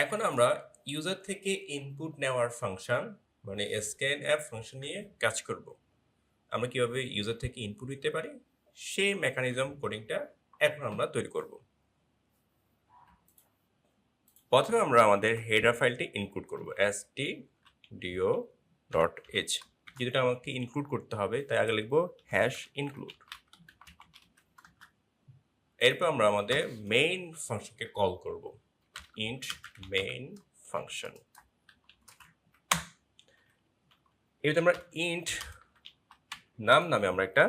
এখন আমরা ইউজার থেকে ইনপুট নেওয়ার ফাংশন মানে scanf ফাংশন নিয়ে কাজ করব। আমরা কিভাবে ইউজার থেকে ইনপুট দিতে পারি সেই মেকানিজম কোডিংটা এখন আমরা তৈরি করব। প্রথমে আমরা আমাদের হেডার ফাইলটি ইনক্লুড করব stdio.h। যেটা আমাকে ইনক্লুড করতে হবে তাই আগে লিখব #include। এরপর আমরা আমাদের মেইন ফাংশনকে কল করব int main ফাংশন। এবার আমরা int নাম নামে আমরা একটা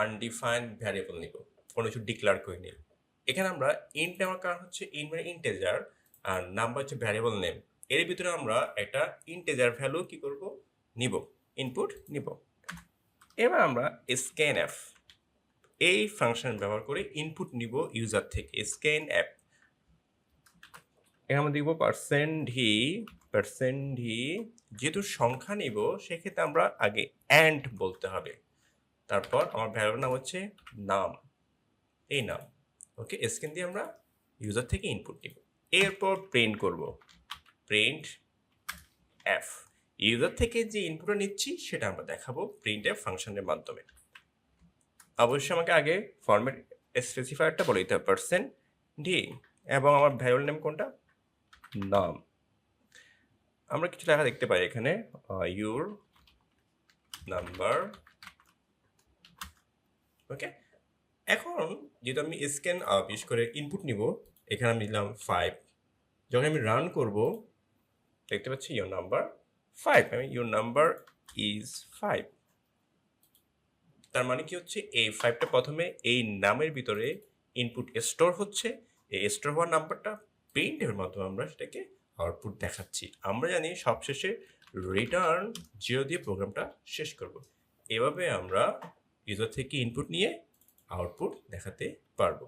আনডিফাইন্ড ভ্যারিয়েবল নিব, কোনো কিছু ডিক্লেয়ার করে নিই। এখানে আমরা ইন্ট নেওয়ার কারণ হচ্ছে ইন্ট মানে ইন্টেজার আর নাম্বার হচ্ছে ভ্যারিয়েবল নেম। এর ভিতরে আমরা একটা ইন্টেজার ভ্যালু কি করব নিব, ইনপুট নিব। এবার আমরা scanf এই ফাংশন ব্যবহার করে ইনপুট নিব ইউজার থেকে scanf। এখানে আমরা দিব %d যেহেতু সংখ্যা নিব সেক্ষেত্রে আমরা আগে অ্যান্ড বলতে হবে। তারপর আমার ভ্যালুর নাম হচ্ছে নাম, এই নাম। ওকে, স্ক্যান দিয়ে আমরা ইউজার থেকে ইনপুট নিব। এরপর প্রিন্ট করব প্রিন্ট এফ। ইউজার থেকে যে ইনপুটটা নিচ্ছি সেটা আমরা দেখাবো প্রিন্ট এফ ফাংশনের মাধ্যমে। অবশ্যই আমাকে আগে ফরম্যাট স্পেসিফায়ারটা বলে দিতে হবে %d এবং আমার ভ্যালুর নেম কোনটা, নাম। আমরা কিছু লেখা দেখতে পাই এখানে ইউর নাম্বার। ওকে, এখন যেহেতু আমি স্ক্যান বিশেষ করে ইনপুট নিব, এখানে আমি দিলাম 5। যখন আমি রান করব দেখতে পাচ্ছি ইউর নাম্বার 5, আমি ইউর নাম্বার ইজ 5। তার মানে কি হচ্ছে এই 5টা প্রথমে এই নামের ভিতরে ইনপুট স্টোর হচ্ছে, এই স্টোর হওয়ার নাম্বারটা প্রিন্ট এর মাধ্যমে আমরা সেটাকে আউটপুট দেখাচ্ছি। আমরা জানি সবশেষে রিটার্ন 0 দিয়ে প্রোগ্রামটা শেষ করব। এভাবে আমরা ইউজার থেকে ইনপুট নিয়ে আউটপুট দেখাতে পারবো।